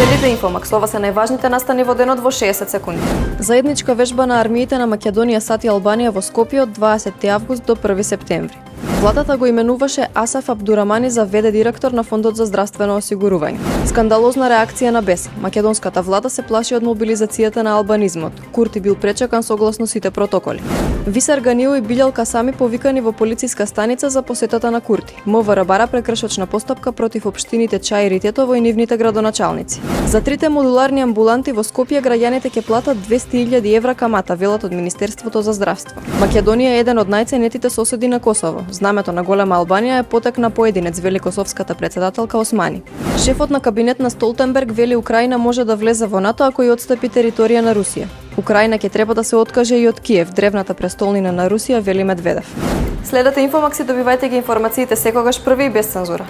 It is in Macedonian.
Следите Инфомакс, ова се најважните настани во денот во 60 секунди. Заедничка вежба на армиите на Македонија, САД и Албанија во Скопје од 20 август до 1 септември. Владата го именуваше Асаф Абдурамани за ВД директор на Фондот за здравствено осигурување. Скандалозна реакција на БЕС. Македонската влада се плаши од мобилизацијата на албанизмот. Курти бил пречекан согласно сите протоколи. Висар Ганио и Билјал Касами повикани во полициска станица за посетата на Курти. МВР бара прекршочна постапка против општините Чаир и Тетово и нивните градоначалници. За трите модуларни амбуланти во Скопје граѓаните ќе платат 200.000 евра камата, велат од Министерството за здравство. Македонија е еден од најценетите соседи на Косово. Знамето на голема Албанија е потек на поединец, вели косовската председателка Османи. Шефот на кабинет на Столтенберг вели Украина може да влезе во НАТО ако и отстапи територија на Русија. Украина ќе треба да се откаже и од Киев, древната престолнина на Русија, вели Медведев. Следете Инфомакс и добивајте ги информациите секогаш први и без цензура.